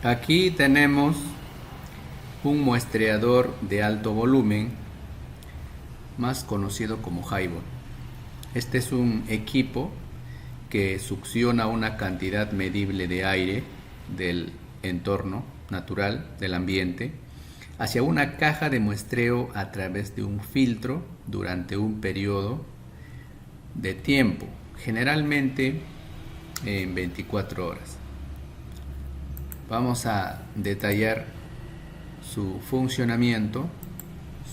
Aquí tenemos un muestreador de alto volumen, más conocido como Highball. Este es un equipo que succiona una cantidad medible de aire del entorno natural, del ambiente, hacia una caja de muestreo a través de un filtro durante un periodo de tiempo, generalmente en 24 horas. Vamos a detallar su funcionamiento,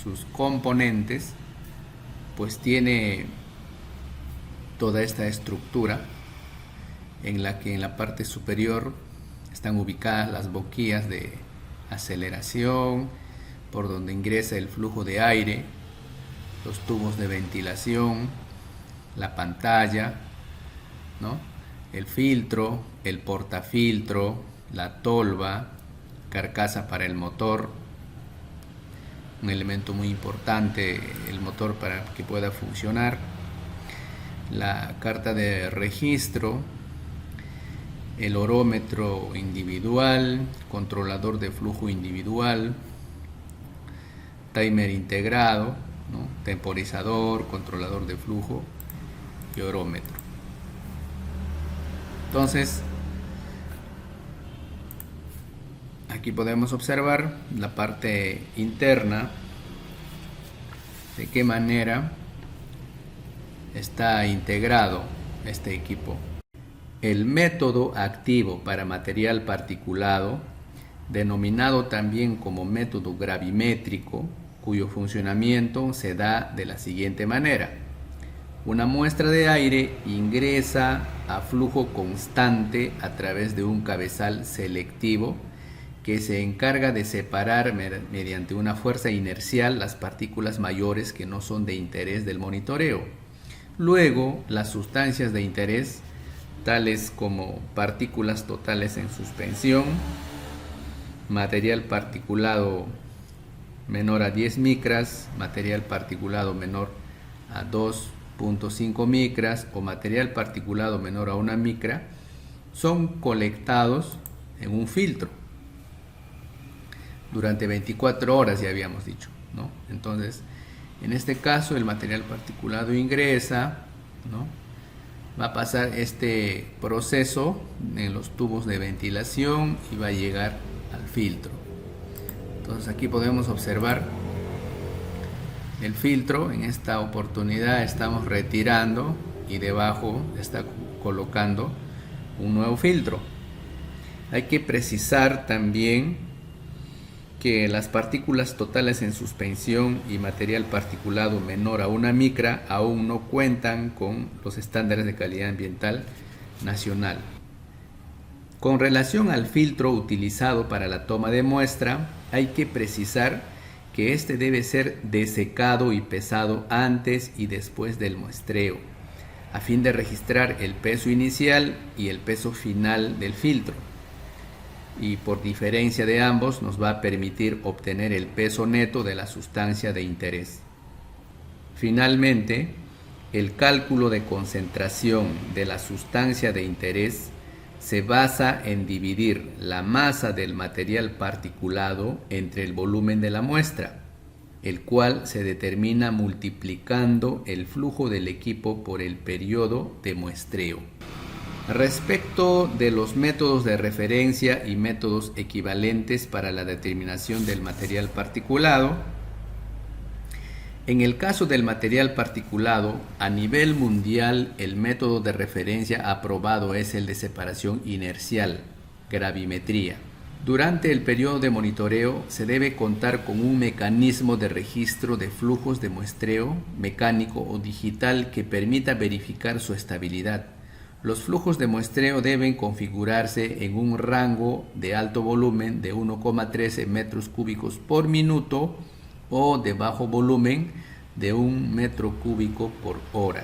sus componentes, pues tiene toda esta estructura en la que en la parte superior están ubicadas las boquillas de aceleración, por donde ingresa el flujo de aire, los tubos de ventilación, la pantalla, ¿no? El filtro, el portafiltro, la tolva, carcasa para el motor, un elemento muy importante, el motor para que pueda funcionar, la carta de registro, el orómetro individual, controlador de flujo individual, timer integrado, ¿no? Temporizador, controlador de flujo y orómetro. Entonces, aquí podemos observar la parte interna, de qué manera está integrado este equipo. El método activo para material particulado, denominado también como método gravimétrico, cuyo funcionamiento se da de la siguiente manera. Una muestra de aire ingresa a flujo constante a través de un cabezal selectivo que se encarga de separar mediante una fuerza inercial las partículas mayores que no son de interés del monitoreo. Luego, las sustancias de interés, tales como partículas totales en suspensión, material particulado menor a 10 micras, material particulado menor a 2.5 micras o material particulado menor a 1 micra, son colectados en un filtro durante 24 horas, ya habíamos dicho, ¿no? Entonces, en este caso, el material particulado ingresa, ¿no? Va a pasar este proceso en los tubos de ventilación y va a llegar al filtro. Entonces, aquí podemos observar el filtro. En esta oportunidad estamos retirando y debajo está colocando un nuevo filtro. Hay que precisar también que las partículas totales en suspensión y material particulado menor a 1 micra aún no cuentan con los estándares de calidad ambiental nacional. Con relación al filtro utilizado para la toma de muestra, hay que precisar que este debe ser desecado y pesado antes y después del muestreo, a fin de registrar el peso inicial y el peso final del filtro. Y por diferencia de ambos nos va a permitir obtener el peso neto de la sustancia de interés. Finalmente, el cálculo de concentración de la sustancia de interés se basa en dividir la masa del material particulado entre el volumen de la muestra, el cual se determina multiplicando el flujo del equipo por el periodo de muestreo. Respecto de los métodos de referencia y métodos equivalentes para la determinación del material particulado, en el caso del material particulado, a nivel mundial el método de referencia aprobado es el de separación inercial, gravimetría. Durante el periodo de monitoreo se debe contar con un mecanismo de registro de flujos de muestreo mecánico o digital que permita verificar su estabilidad. Los flujos de muestreo deben configurarse en un rango de alto volumen de 1,13 metros cúbicos por minuto o de bajo volumen de 1 metro cúbico por hora.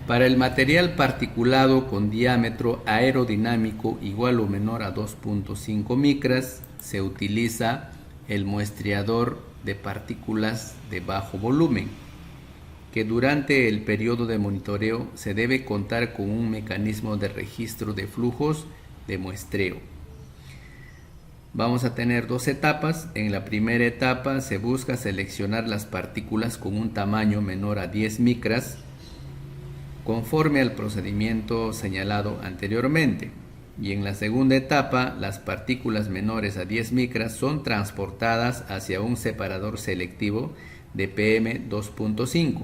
Para el material particulado con diámetro aerodinámico igual o menor a 2.5 micras, se utiliza el muestreador de partículas de bajo volumen, que durante el periodo de monitoreo se debe contar con un mecanismo de registro de flujos de muestreo. Vamos a tener dos etapas. En la primera etapa se busca seleccionar las partículas con un tamaño menor a 10 micras conforme al procedimiento señalado anteriormente. Y en la segunda etapa, las partículas menores a 10 micras son transportadas hacia un separador selectivo de PM2.5.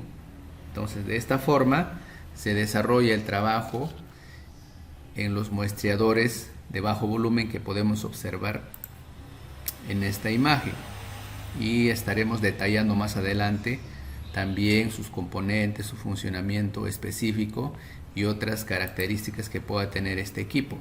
Entonces, de esta forma se desarrolla el trabajo en los muestreadores de bajo volumen que podemos observar en esta imagen, y estaremos detallando más adelante también sus componentes, su funcionamiento específico y otras características que pueda tener este equipo.